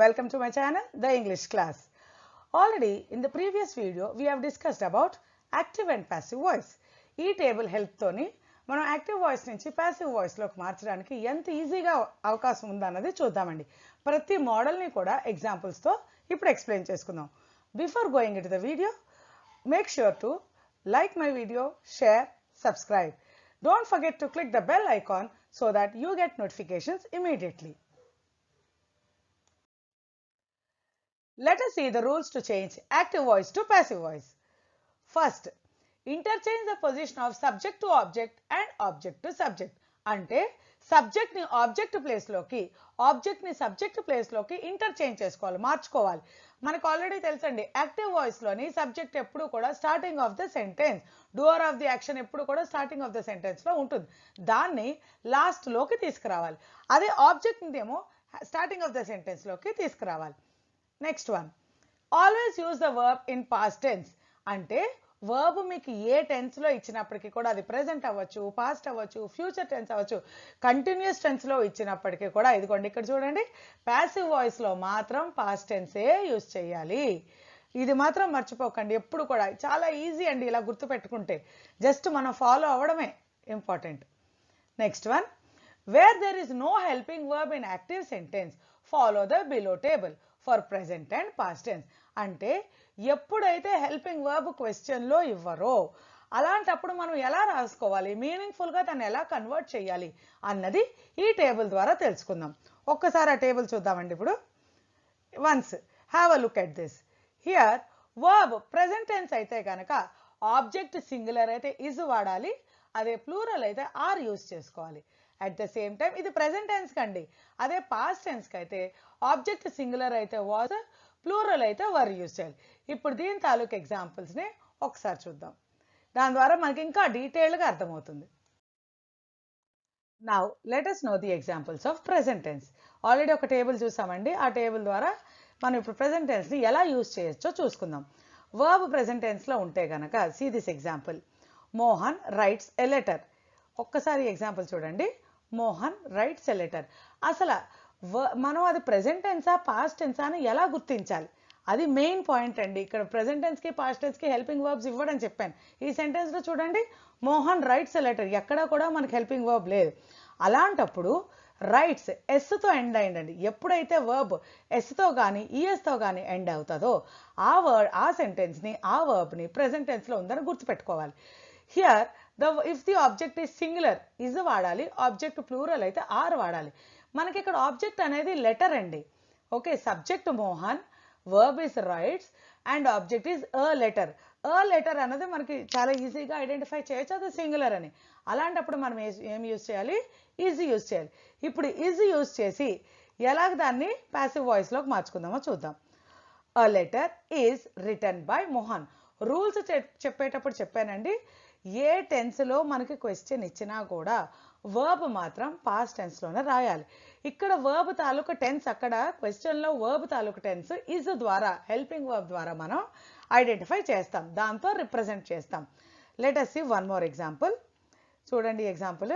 welcome to my channel, The English Class. Already in the previous video, we have discussed about active and passive voice. ఈ table help తోని మనం active voice నుంచి passive voice లోకి మార్చడానికి ఎంత ఈజీగా అవకాశం ఉందన్నది చూద్దామండి. ప్రతి మోడల్ ని కూడా ఎగ్జాంపుల్స్ తో ఇప్పుడు ఎక్స్ప్లెయిన్ చేసుకుందాం. Before going into the video, make sure to like my video, share, subscribe. Don't forget to click the bell icon so that you get notifications immediately. Let us see the rules to change active voice to passive voice. First, interchange the position of subject to object and object to subject. అంటే subject ని object place లోకి, object ని subject plus లోకి interchange చేసుకోవాలి, మార్చుకోవాలి. మనకు already తెలుసండి, active voice లోని సబ్జెక్ట్ ఎప్పుడు కూడా starting of the sentence, doer of the action ఎప్పుడు కూడా స్టార్టింగ్ ఆఫ్ ద సెంటెన్స్ లో ఉంటుంది. దాన్ని లాస్ట్ లోకి తీసుకురావాలి. అదే ఆబ్జెక్ట్ ఏమో స్టార్టింగ్ ఆఫ్ ద సెంటెన్స్ లోకి తీసుకురావాలి. Next one, always use the verb in past tense. అంటే వర్బ్ మీకు ఏ టెన్స్ లో ఇచ్చినప్పటికీ కూడా, అది ప్రెసెంట్ అవ్వచ్చు, పాస్ట్ అవ్వచ్చు, ఫ్యూచర్ టెన్స్ అవ్వచ్చు, కంటిన్యూస్ టెన్స్ లో ఇచ్చినప్పటికీ కూడా, ఇదిగోండి ఇక్కడ చూడండి, పాసివ్ వాయిస్ లో మాత్రం పాస్ట్ టెన్సే యూజ్ చేయాలి. ఇది మాత్రం మర్చిపోకండి ఎప్పుడు కూడా. చాలా ఈజీ అండి ఇలా గుర్తు పెట్టుకుంటే, జస్ట్ మనం ఫాలో అవ్వడమే important. Next one, where there is no helping verb in active sentence follow the below table for present and past tense. అంటే ఎప్పుడైతే హెల్పింగ్ వర్బ్ క్వశ్చన్ లో ఇవ్వరో అలాంటప్పుడు మనం ఎలా రాసుకోవాలి, మీనింగ్ఫుల్ గా దాన్ని ఎలా కన్వర్ట్ చేయాలి అన్నది ఈ టేబుల్ ద్వారా తెలుసుకుందాం. ఒక్కసారి ఆ టేబుల్ చూద్దామండి. ఇప్పుడు once have a look at this. Here verb present tense అయితే కనుక ఆబ్జెక్ట్ సింగులర్ అయితే ఇస్ వాడాలి, అదే ప్లూరల్ అయితే ఆర్ యూజ్ చేసుకోవాలి. అట్ ద సేమ్ టైం ఇది ప్రెసెంట్ టెన్స్ కండి, అదే పాస్ట్ టెన్స్ కి అయితే ఆబ్జెక్ట్ సింగులర్ అయితే వాజ్, ప్లూరల్ అయితే వర్ యూజ్ చేయాలి. ఇప్పుడు దీని తాలూకు ఎగ్జాంపుల్స్ ని ఒకసారి చూద్దాం, దాని ద్వారా మనకి ఇంకా డీటెయిల్గా అర్థమవుతుంది. Now let us know the examples of present tense. Already ఒక టేబుల్ చూసామండి, ఆ టేబుల్ ద్వారా మనం ఇప్పుడు ప్రెసెంట్ టెన్స్ ని ఎలా యూజ్ చేయొచ్చో చూసుకుందాం. వర్బ్ ప్రెసెంట్ టెన్స్ లో ఉంటే గనక see this example, Mohan writes a letter. ఒక్కసారి ఎగ్జాంపుల్ చూడండి, మోహన్ రైట్స్ ఎ లెటర్. అసలు మనం అది ప్రెసెంట్ టెన్సా పాస్ట్ టెన్సా అని ఎలా గుర్తించాలి, అది మెయిన్ పాయింట్ అండి. ఇక్కడ ప్రెసెంట్ టెన్స్ కి పాస్ట్ టెన్స్ కి హెల్పింగ్ వర్బ్స్ ఇవ్వడం చెప్పాను. ఈ సెంటెన్స్ లో చూడండి, మోహన్ రైట్స్ ఎ లెటర్, ఎక్కడా కూడా మనకి హెల్పింగ్ వర్బ్ లేదు. అలాంటప్పుడు రైట్స్ ఎస్ తో ఎండ్ అయిందండి. ఎప్పుడైతే వర్బ్ ఎస్ తో కానీ ఈఎస్ తో కానీ ఎండ్ అవుతుందో ఆ సెంటెన్స్ ని, ఆ వర్బ్ ని ప్రెసెంట్ టెన్స్ లో ఉందని గుర్తుపెట్టుకోవాలి. Here if the object is singular is వాడాలి, ఆబ్జెక్ట్ ప్లూరల్ అయితే ఆర్ వాడాలి. మనకి ఇక్కడ ఆబ్జెక్ట్ అనేది లెటర్ అండి. Okay, subject Mohan, verb is rights and object is a letter. A letter అన్నది మనకి చాలా ఈజీగా ఐడెంటిఫై చేయొచ్చు, అది సింగులర్ అని. అలాంటప్పుడు మనం ఏం యూజ్ చేయాలి, ఈజీ యూజ్ చేయాలి. ఇప్పుడు ఈజీ యూజ్ చేసి ఎలాగ దాన్ని పాసివ్ వాయిస్ లోకి మార్చుకుందామో చూద్దాం. A letter is written by Mohan. Rules చెప్పేటప్పుడు చెప్పానండి, ఏ టెన్స్ లో మనకి క్వశ్చన్ ఇచ్చినా కూడా వర్బ్ మాత్రం పాస్ట్ టెన్స్ లోనే రాయాలి. ఇక్కడ వర్బ్ తాలూకు టెన్స్, అక్కడ క్వశ్చన్ లో వర్బ్ తాలూకు టెన్స్ ఇస్ ద్వారా, హెల్పింగ్ వర్బ్ ద్వారా మనం ఐడెంటిఫై చేస్తాం, దాంతో రిప్రజెంట్ చేస్తాం. Let us see one more example. చూడండి example,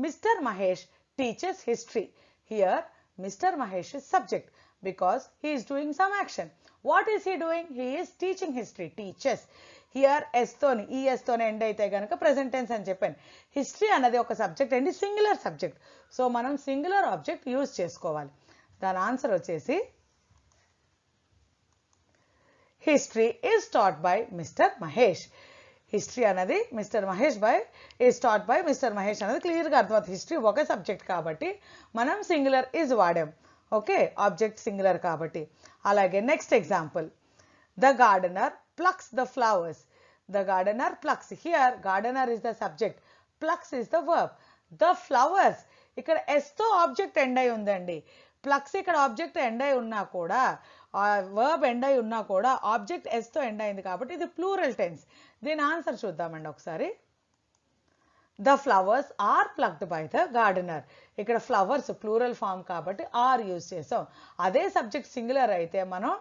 mister Mahesh teachers history. Here mister Mahesh is subject because he is doing some action. What is he doing? He is teaching history, teaches. Here S తోని, ES తోని end అయితే కనుక present tense అని చెప్పాను. History అన్నది ఒక subject అండి, singular subject. So మనం సింగులర్ ఆబ్జెక్ట్ యూజ్ చేసుకోవాలి. దాని ఆన్సర్ వచ్చేసి history is taught by mister Mahesh. History అన్నది mister Mahesh is taught by mister Mahesh అనేది క్లియర్గా అర్థమవుతుంది. హిస్టరీ ఒక సబ్జెక్ట్ కాబట్టి మనం సింగులర్ ఈజ్ వాడాం. ఓకే, ఆబ్జెక్ట్ సింగులర్ కాబట్టి. అలాగే next example, the gardener plucks the flowers. The gardener plucks. Here gardener is the subject, plucks is the verb. The flowers, ఇక్కడ s తో ఆబ్జెక్ట్ ఎండ్ అయి ఉందండి. ప్లక్స్ ఇక్కడ ఆబ్జెక్ట్ ఎండ్ అయి ఉన్నా కూడా, వర్బ్ ఎండ్ అయి ఉన్నా కూడా ఆబ్జెక్ట్ s తో ఎండ్ అయింది కాబట్టి ఇది ప్లూరల్ టెన్స్. దీని ఆన్సర్ చూద్దామండి ఒకసారి. The flowers are plucked by the gardener. ఇక్కడ ఫ్లవర్స్ ప్లూరల్ ఫామ్ కాబట్టి ఆర్ యూజ్ చేస్తాం. అదే సబ్జెక్ట్ సింగులర్ అయితే మనం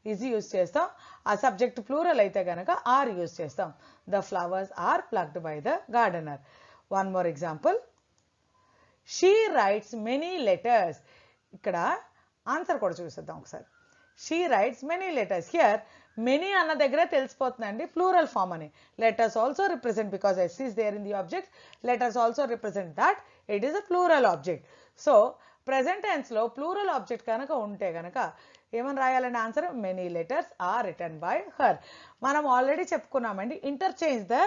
ఈజీ యూజ్ చేస్తాం, ఆ సబ్జెక్ట్ ప్లూరల్ అయితే కనుక ఆర్ యూజ్ చేస్తాం. The flowers are plucked by the gardener. One more example, she writes many letters. ఇక్కడ ఆన్సర్ కూడా చూసేద్దాం ఒకసారి. She writes many letters. Here many అన్న దగ్గర తెలిసిపోతుందండి plural form అని. Let us also represent, because s is there in the object, let us also represent that it is a plural object. So present tense లో plural object కనుక ఉంటే కనుక ఏమని రాయాలండి answer? Many letters are written by her. మనం already చెప్పుకున్నామండి, interchange the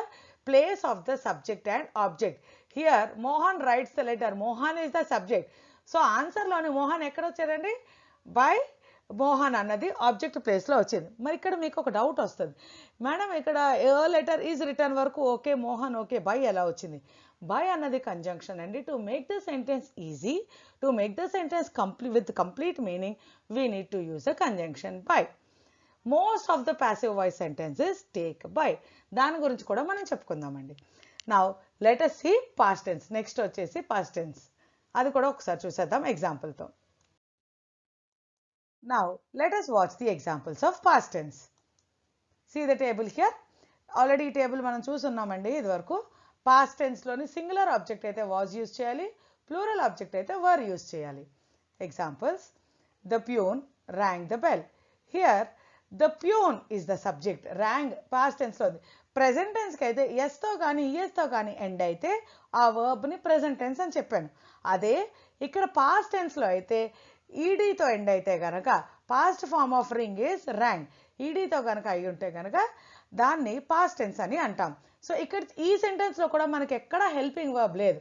place of the subject and object. Here Mohan writes the letter, Mohan is the subject. So ఆన్సర్లోని మోహన్ ఎక్కడ వచ్చారండి? బై మోహన్ అన్నది ఆబ్జెక్ట్ ప్లేస్లో వచ్చింది. మరి ఇక్కడ మీకు ఒక డౌట్ వస్తుంది, మేడం ఇక్కడ ఏ లెటర్ ఈజ్ రిటర్న్ వరకు ఓకే, మోహన్ ఓకే, బై ఎలా వచ్చింది? బై అన్నది కంజంక్షన్ అండి. To make the sentence easy, to make the sentence with complete meaning, we need to use a conjunction by. Most of the passive voice sentences take by. దాని గురించి కూడా మనం చెప్పుకుందామండి. Now let us see past tense. Next వచ్చేసి past tense, అది కూడా ఒకసారి చూసేద్దాం ఎగ్జాంపుల్తో. Now let us watch the examples of past tense. See the table here. Already ఈ టేబుల్ మనం చూసున్నామండి ఇదివరకు. పాస్ట్ టెన్స్లోని సింగులర్ ఆబ్జెక్ట్ అయితే వాజ్ యూజ్ చేయాలి, ప్లూరల్ ఆబ్జెక్ట్ అయితే వర్ యూజ్ చేయాలి. Examples: the peon rang the bell. Here the peon is the subject, rang past tense లో ఉంది. Present టెన్స్కి అయితే ఎస్తో కానీ ఈఎస్తో కానీ ఎండ్ అయితే ఆ వర్బ్ని ప్రెజెంట్ టెన్స్ అని చెప్పాను. అదే ఇక్కడ పాస్ట్ టెన్స్లో అయితే ఈడీతో ఎండ్ అయితే కనుక past form of ring is rang. ఈడీతో కనుక అయి ఉంటే కనుక దాన్ని పాస్ట్ టెన్స్ అని అంటాం. సో ఇక్కడ ఈ సెంటెన్స్లో కూడా మనకి ఎక్కడ హెల్పింగ్ వర్బ్ లేదు.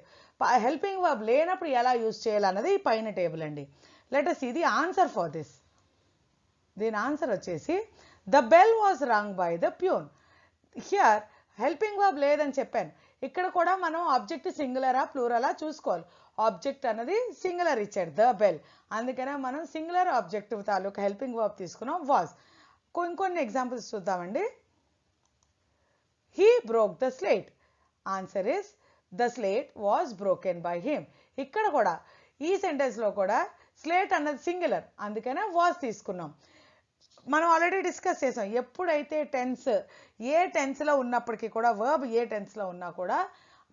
హెల్పింగ్ వర్బ్ లేనప్పుడు ఎలా యూజ్ చేయాలన్నది ఈ పైన టేబుల్ అండి. Let us see the answer for this. దీని ఆన్సర్ వచ్చేసి the bell was rung by the peon. Here helping verb లేదని చెప్పాను. ఇక్కడ కూడా మనం ఆబ్జెక్ట్ సింగులరా ప్లూరలా చూసుకోవాలి. ఆబ్జెక్ట్ అన్నది సింగులర్ ఇచ్చాడు, ద బెల్, అందుకనే మనం సింగులర్ ఆబ్జెక్ట్ తాలూకా హెల్పింగ్ వర్బ్ తీసుకున్నాం, వాజ్. కొన్ని ఎగ్జాంపుల్స్ చూద్దామండి. He broke the slate. Answer is the slate was broken by him. ఇక్కడ కూడా ఈ సెంటెన్స్లో కూడా స్లేట్ అన్నది సింగులర్, అందుకనే వాజ్ తీసుకున్నాం. మనం ఆల్రెడీ డిస్కస్ చేసాం, ఎప్పుడైతే టెన్స్ ఏ టెన్స్లో ఉన్నప్పటికీ కూడా వర్బ్ ఏ టెన్స్లో ఉన్నా కూడా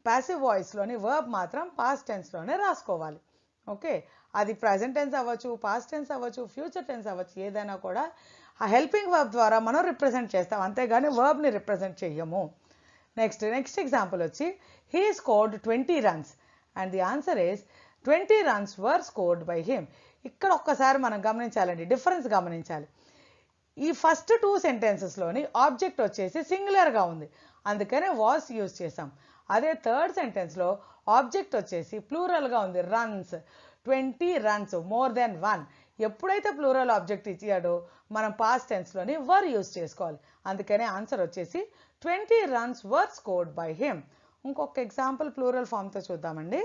ప్యాసివ్ వాయిస్లోని వర్బ్ మాత్రం పాస్ట్ టెన్స్లోనే రాసుకోవాలి. ఓకే, అది ప్రజెంట్ టెన్స్ అవ్వచ్చు, పాస్ట్ టెన్స్ అవ్వచ్చు, ఫ్యూచర్ టెన్స్ అవ్వచ్చు, ఏదైనా కూడా ఆ హెల్పింగ్ వర్బ్ ద్వారా మనం రిప్రజెంట్ చేస్తాం, అంతేగాని వర్బ్ని రిప్రజెంట్ చెయ్యము. నెక్స్ట్ ఎగ్జాంపుల్ వచ్చి he scored 20 runs and the answer is 20 runs were scored by him. ఇక్కడ ఒక్కసారి మనం గమనించాలండి, డిఫరెన్స్ గమనించాలి. ఈ ఫస్ట్ 2 సెంటెన్సెస్లోని ఆబ్జెక్ట్ వచ్చేసి సింగులర్గా ఉంది, అందుకనే వాస్ యూజ్ చేసాం. అదే థర్డ్ సెంటెన్స్లో ఆబ్జెక్ట్ వచ్చేసి ప్లూరల్గా ఉంది, రన్స్. 20 runs, more than 1. ఎప్పుడైతే ప్లూరల్ ఆబ్జెక్ట్ ఇచ్చాడో మనం పాస్ట్ టెన్స్లోని వర్ యూజ్ చేసుకోవాలి, అందుకనే ఆన్సర్ వచ్చేసి 20 runs were scored by him. ఇంకొక ఎగ్జాంపుల్ ప్లూరల్ ఫామ్తో చూద్దామండి.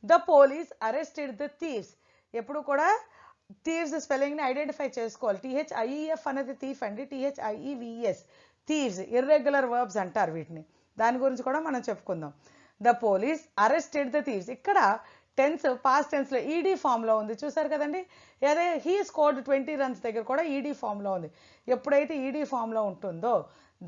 The police arrested the thieves. ఎప్పుడు కూడా థీవ్స్ స్పెల్లింగ్ని ఐడెంటిఫై చేసుకోవాలి. THIEF అనేది థీఫ్ అండి, THIEVES థీవ్స్, ఇర్రెగ్యులర్ వర్బ్స్ అంటారు వీటిని. దాని గురించి కూడా మనం చెప్పుకుందాం. The police arrested the thieves, ఇక్కడ టెన్స్ పాస్ట్ టెన్స్లో ఈడీ ఫామ్లో ఉంది, చూసారు కదండి. అదే హీ స్కోర్డ్ 20 runs దగ్గర కూడా ఈడీ ఫామ్లో ఉంది. ఎప్పుడైతే ఈడీ ఫామ్లో ఉంటుందో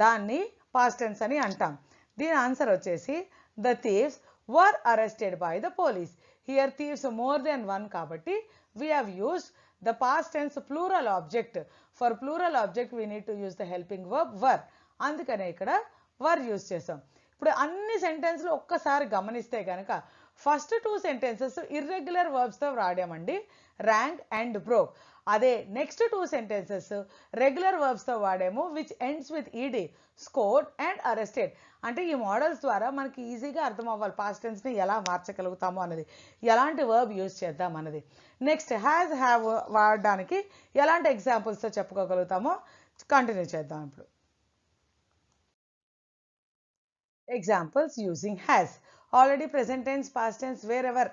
దాన్ని పాస్ట్ టెన్స్ అని అంటాం. దీని ఆన్సర్ వచ్చేసి the thieves were arrested by the police. Here thieves more than 1 కాబట్టి we have used the past tense plural object. For plural object we need to use the helping verb were, అందుకనే ఇక్కడ were use చేసాం. ఇప్పుడు అన్ని సెంటెన్స్లు ఒక్కసారి గమనిస్తే కనుక first 2 sentences irregular వర్బ్స్తో వాడామండి, ర్యాంక్ అండ్ బ్రోక్. అదే నెక్స్ట్ 2 సెంటెన్సెస్ రెగ్యులర్ వర్బ్స్తో వాడాము, which ends with ED, scored and arrested. అంటే ఈ మోడల్స్ ద్వారా మనకి ఈజీగా అర్థం అవ్వాలి పాస్ట్ టెన్స్ని ఎలా మార్చగలుగుతాము అన్నది, ఎలాంటి వర్బ్ యూజ్ చేద్దాం అన్నది. నెక్స్ట్ హ్యాజ్ హ్యావ్ వాడడానికి ఎలాంటి ఎగ్జాంపుల్స్తో చెప్పుకోగలుగుతామో కంటిన్యూ చేద్దాం ఇప్పుడు. Examples using has. Already present tense, past tense, wherever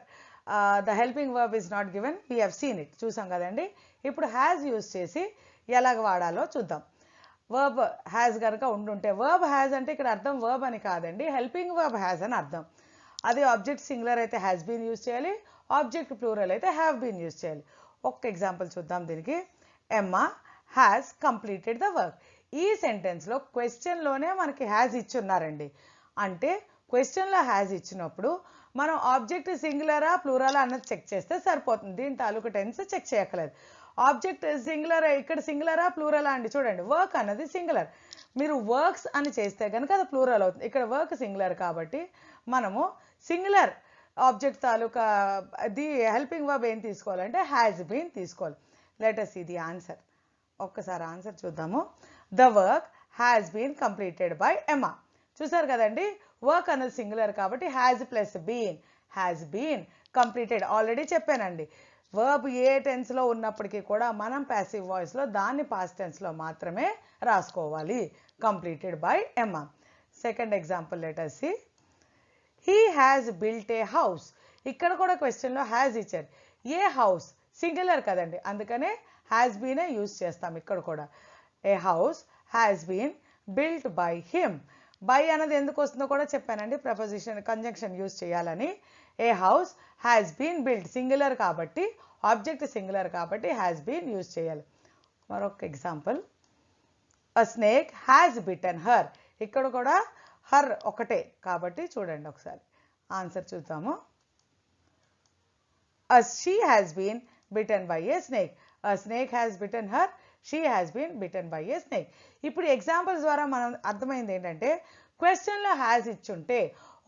the helping verb is not given, we have seen it, చూసాం కదండి. ఇప్పుడు హ్యాస్ యూజ్ చేసి ఎలాగ వాడాలో చూద్దాం. వర్బ్ హ్యాస్ కనుక ఉండుంటే, వర్బ్ హ్యాస్ అంటే ఇక్కడ అర్థం వర్బ్ అని కాదండి, హెల్పింగ్ వర్బ్ హ్యాస్ అని అర్థం. అదే ఆబ్జెక్ట్ సింగులర్ అయితే హ్యాస్ బీన్ యూజ్ చేయాలి, ఆబ్జెక్ట్ ప్లూరల్ అయితే హ్యావ్ బీన్ యూజ్ చేయాలి. ఒక్క ఎగ్జాంపుల్ చూద్దాం దీనికి. ఎమ్మా హ్యాస్ కంప్లీటెడ్ ద వర్క్. ఈ సెంటెన్స్లో క్వశ్చన్లోనే మనకి హ్యాస్ ఇచ్చున్నారండి. అంటే క్వశ్చన్లో హ్యాస్ ఇచ్చినప్పుడు మనం ఆబ్జెక్ట్ సింగులరా ప్లూరలా అన్నది చెక్ చేస్తే సరిపోతుంది, దీని తాలూకు టెన్స్ చెక్ చేయక్కలేదు. ఆబ్జెక్ట్ సింగులర్, ఇక్కడ సింగులరా ప్లూరలా అండి? చూడండి, వర్క్ అన్నది సింగులర్. మీరు వర్క్స్ అని చేస్తే కనుక అది ప్లూరల్ అవుతుంది. ఇక్కడ వర్క్ సింగులర్ కాబట్టి మనము సింగులర్ ఆబ్జెక్ట్ తాలూకా ది హెల్పింగ్ వర్బ్ ఏం తీసుకోవాలంటే హ్యాస్ బీన్ తీసుకోవాలి. Let us see the answer. ఒక్కసారి ఆన్సర్ చూద్దాము. The work has been completed by Emma. చూసారు కదండి, వర్క్ అన్నది సింగులర్ కాబట్టి has plus been, has been completed. Already చెప్పానండి, వర్బ్ ఏ టెన్స్లో ఉన్నప్పటికీ కూడా మనం ప్యాసివ్ వాయిస్లో దాన్ని పాస్ట్ టెన్స్లో మాత్రమే రాసుకోవాలి. Completed by Emma. Second example let us see. He has built a house. ఇక్కడ కూడా క్వశ్చన్లో హ్యాస్ ఇచ్చారు. ఏ హౌస్ సింగులర్ కదండి, అందుకనే హ్యాస్ బీనే యూజ్ చేస్తాం ఇక్కడ కూడా. A house has been built by him. By అన్నది ఎందుకు వస్తుందో కూడా చెప్పానండి, ప్రపోజిషన్ కంజంక్షన్ యూజ్ చేయాలని. A house has been built singular కాబట్టి, ఆబ్జెక్ట్ సింగులర్ కాబట్టి హ్యాస్ బీన్ యూజ్ చేయాలి. మరొక example, a snake has bitten her. ఇక్కడ కూడా హర్ ఒకటే కాబట్టి చూడండి ఒకసారి ఆన్సర్ చూద్దాము. She has been bitten by a snake. A snake has bitten her, she has been bitten by a snake. ఇప్పుడు ఎగ్జాంపుల్స్ ద్వారా మనం అర్థమైంది ఏంటంటే, క్వశ్చన్లో హ్యాస్ ఇచ్చుంటే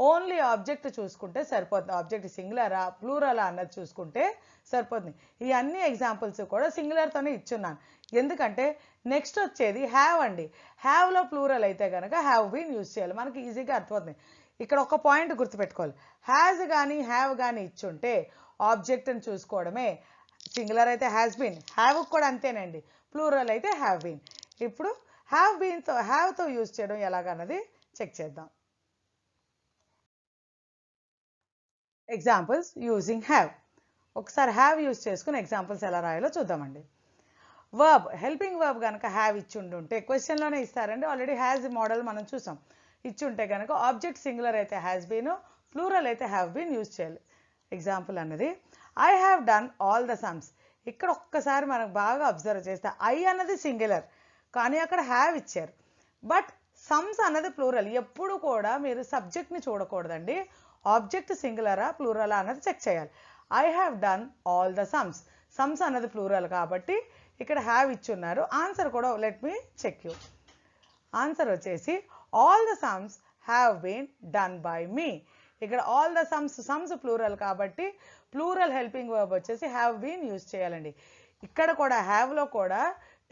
ఓన్లీ ఆబ్జెక్ట్ చూసుకుంటే సరిపోతుంది. ఆబ్జెక్ట్ సింగులరా ప్లూరలా అన్నది చూసుకుంటే సరిపోతుంది. ఈ అన్ని ఎగ్జాంపుల్స్ కూడా సింగులర్తోనే ఇచ్చున్నాను. ఎందుకంటే నెక్స్ట్ వచ్చేది హ్యావ్ అండి. హ్యావ్లో ప్లూరల్ అయితే కనుక హ్యావ్ బీన్ యూజ్ చేయాలి. మనకి ఈజీగా అర్థమవుతుంది. ఇక్కడ ఒక పాయింట్ గుర్తుపెట్టుకోవాలి, హ్యాజ్ కానీ హ్యావ్ కానీ ఇచ్చుంటే ఆబ్జెక్ట్ని చూసుకోవడమే. సింగులర్ అయితే హ్యాస్ బీన్, హ్యావ్ కూడా అంతేనండి, ప్లూరల్ అయితే హ్యావ్ బీన్. ఇప్పుడు హ్యావ్ బీన్తో హ్యావ్తో యూజ్ చేయడం ఎలాగన్నది చెక్ చేద్దాం. Examples using have. ఒకసారి హ్యావ్ యూజ్ చేసుకుని ఎగ్జాంపుల్స్ ఎలా రాయాలో చూద్దామండి. వర్బ్, హెల్పింగ్ వర్బ్ కనుక హ్యావ్ ఇచ్చుంటుంటే క్వశ్చన్లోనే ఇస్తారండి, ఆల్రెడీ హ్యాజ్ మోడల్ మనం చూసాం. ఇచ్చుంటే కనుక ఆబ్జెక్ట్ సింగులర్ అయితే హ్యాస్ బీన్, ప్లూరల్ అయితే హ్యావ్ బీన్ యూజ్ చేయాలి. ఎగ్జాంపుల్ అన్నది, I have done all the sums. ఇక్కడ ఒక్కసారి మనకు బాగా అబ్జర్వ్ చేస్తే ఐ అన్నది సింగులర్ కానీ అక్కడ హ్యావ్ ఇచ్చారు, బట్ సమ్స్ అన్నది ప్లూరల్. ఎప్పుడు కూడా మీరు సబ్జెక్ట్ని చూడకూడదండి, ఆబ్జెక్ట్ సింగులరా ప్లూరలా అన్నది చెక్ చేయాలి. I have done all the sums, sums అన్నది ప్లూరల్ కాబట్టి ఇక్కడ హ్యావ్ ఇచ్చున్నారు. ఆన్సర్ కూడా let me check you. Answer వచ్చేసి all the sums have been done by me. ఇక్కడ ఆల్ ద సమ్స్ ప్లూరల్ కాబట్టి ప్లూరల్ హెల్పింగ్ వర్బ్ వచ్చేసి హ్యావ్ బీన్ యూజ్ చేయాలండి. ఇక్కడ కూడా హ్యావ్లో కూడా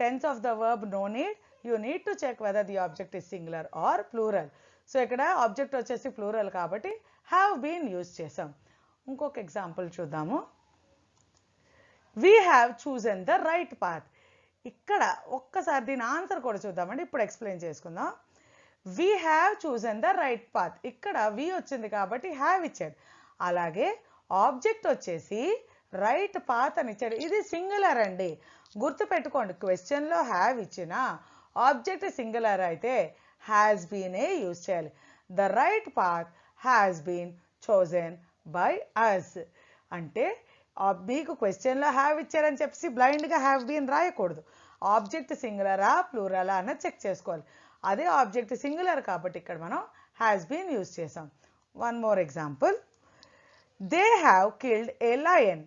tense of the verb no need, you need to check whether the object is singular or plural. So ఇక్కడ object వచ్చేసి ప్లూరల్ కాబట్టి హ్యావ్ బీన్ యూజ్ చేసాం. ఇంకొక ఎగ్జాంపుల్ చూద్దాము. We have chosen the right path. ఇక్కడ ఒక్కసారి దీని ఆన్సర్ కూడా చూద్దామండి, ఇప్పుడు ఎక్స్ప్లెయిన్ చేసుకుందాం. We have chosen the right path. ఇక్కడ వి వచ్చింది కాబట్టి హ్యావ్ ఇచ్చాడు, అలాగే ఆబ్జెక్ట్ వచ్చేసి రైట్ పాత్ అని ఇచ్చాడు. ఇది సింగులర్ అండి, గుర్తుపెట్టుకోండి. క్వశ్చన్లో హ్యావ్ ఇచ్చిన ఆబ్జెక్ట్ సింగులర్ అయితే హ్యాస్ బీనే యూజ్ చేయాలి. The right path has been chosen by us. అంటే మీకు క్వశ్చన్లో హ్యావ్ ఇచ్చారని చెప్పి బ్లైండ్గా హ్యావ్ బీన్ రాయకూడదు. ఆబ్జెక్ట్ సింగులరా ప్లూరలా అన్నది చెక్ చేసుకోవాలి. అదే ఆబ్జెక్ట్ సింగులర్ కాబట్టి ఇక్కడ మనం హ్యాస్ బీన్ యూజ్ చేసాం. One more example, they have killed a lion.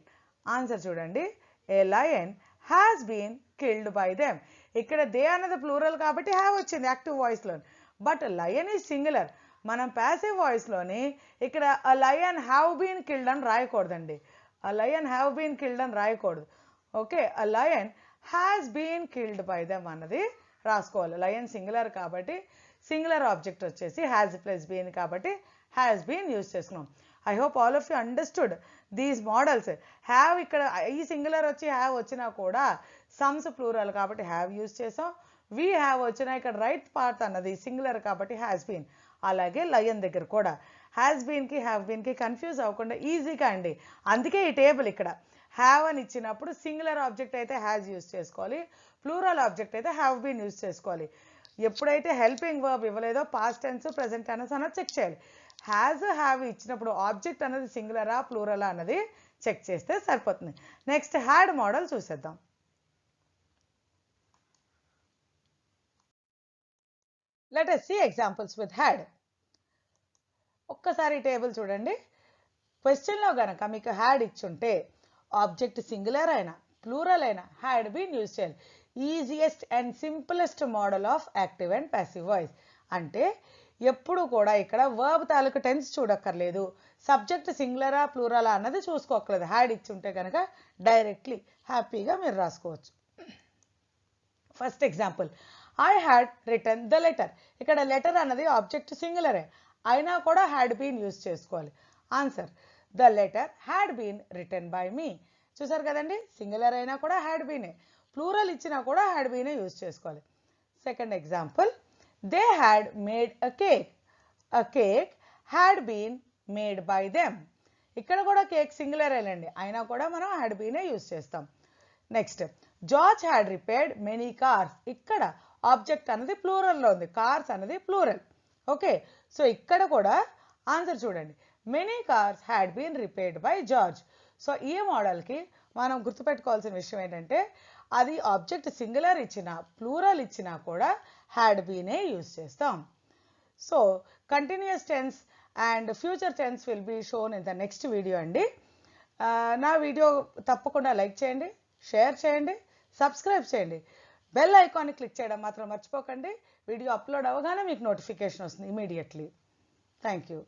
Answer చూడండి, a lion has been killed by them. ఇక్కడ దే అన్నది ప్లూరల్ కాబట్టి హ్యావ్ వచ్చింది యాక్టివ్ వాయిస్లో, బట్ లయన్ ఈజ్ సింగులర్. మనం ప్యాసివ్ వాయిస్లోని ఇక్కడ a lion have been killed అని రాయకూడదండి, a lion have been killed అని రాయకూడదు. Okay, a lion has been killed by them అన్నది రాసుకోవాలి. లయన్ సింగులర్ కాబట్టి సింగులర్ ఆబ్జెక్ట్ వచ్చేసి హ్యాస్ ప్లస్ బీన్ కాబట్టి హ్యాస్ బీన్ యూజ్ చేసుకున్నాం. I hope all of you understood these models. Have ఇక్కడ ఈ సింగులర్ వచ్చి హ్యావ్ వచ్చినా కూడా సమ్స్ ప్లూరల్ కాబట్టి హ్యావ్ యూజ్ చేసాం. వీ హ్యావ్ వచ్చినా ఇక్కడ రైట్ పార్ట్ అన్నది సింగులర్ కాబట్టి హ్యాస్ బీన్. అలాగే లయన్ దగ్గర కూడా హ్యాస్ బీన్కి హ్యావ్ బీన్కి కన్ఫ్యూజ్ అవ్వకుండా ఈజీగా అండి. అందుకే ఈ టేబుల్ ఇక్కడ హ్యావ్ అని ఇచ్చినప్పుడు సింగులర్ ఆబ్జెక్ట్ అయితే హ్యాస్ యూజ్ చేసుకోవాలి, ప్లూరల్ ఆబ్జెక్ట్ అయితే హ్యావ్ బీన్ యూజ్ చేసుకోవాలి. ఎప్పుడైతే హెల్పింగ్ వర్బ్ ఇవ్వలేదో పాస్ట్ టెన్స్ ప్రెజెంట్ టెన్స్ అన్నది చెక్ చేయాలి. హ్యాజ్ హ్యావ్ ఇచ్చినప్పుడు ఆబ్జెక్ట్ అనేది సింగులరా ప్లూరలా అన్నది చెక్ చేస్తే సరిపోతుంది. నెక్స్ట్ హ్యాడ్ మోడల్ చూసేద్దాం. Let us see examples with had. ఒక్కసారి టేబుల్ చూడండి. క్వశ్చన్లో గనక మీకు హ్యాడ్ ఇచ్చుంటే ఆబ్జెక్ట్ సింగులర్ అయినా ప్లూరల్ అయినా హ్యాడ్ బీన్ యూజ్ చేయాలి. Easiest and simplest model of active and passive voice. అంటే ఎప్పుడు కూడా ఇక్కడ వర్బ్ తాలూకు టెన్స్ చూడక్కర్లేదు, సబ్జెక్ట్ సింగులరా ప్లూరలా అన్నది చూసుకోక్కర్లేదు. హ్యాడ్ ఇచ్చి ఉంటే కనుక డైరెక్ట్లీ హ్యాపీగా మీరు రాసుకోవచ్చు. First example, I had return the letter. ఇక్కడ లెటర్ అన్నది ఆబ్జెక్ట్ సింగులరే అయినా కూడా హ్యాడ్ బీన్ యూజ్ చేసుకోవాలి. Answer, the letter had been return by me. చూసారు కదండి, సింగులర్ అయినా కూడా హ్యాడ్ బీనే, ప్లూరల్ ఇచ్చినా కూడా హ్యాడ్ బీనే యూజ్ చేసుకోవాలి. Second example, they had made a cake. A cake had been made by them. ఇక్కడ కూడా కేక్ సింగులర్ అండి అయినా కూడా మనం హ్యాడ్ బీనే యూజ్ చేస్తాం. Next, George had repaired many cars. ఇక్కడ ఆబ్జెక్ట్ అనేది ప్లూరల్లో ఉంది, కార్స్ అనేది ప్లూరల్. ఓకే, సో ఇక్కడ కూడా ఆన్సర్ చూడండి, many cars had been repaired by George. So ఈ మోడల్కి మనం గుర్తుపెట్టుకోవాల్సిన విషయం ఏంటంటే అది ఆబ్జెక్ట్ సింగులర్ ఇచ్చినా ప్లూరల్ ఇచ్చినా కూడా హ్యాడ్ బీనే యూజ్ చేస్తాం. So continuous tense and future tense will be shown in the next video అండి. నా వీడియో తప్పకుండా లైక్ చేయండి, షేర్ చేయండి, సబ్స్క్రైబ్ చేయండి. బెల్ ఐకాన్ని క్లిక్ చేయడం మాత్రం మర్చిపోకండి. వీడియో అప్లోడ్ అవ్వగానే మీకు నోటిఫికేషన్ వస్తుంది ఇమీడియట్లీ. Thank you.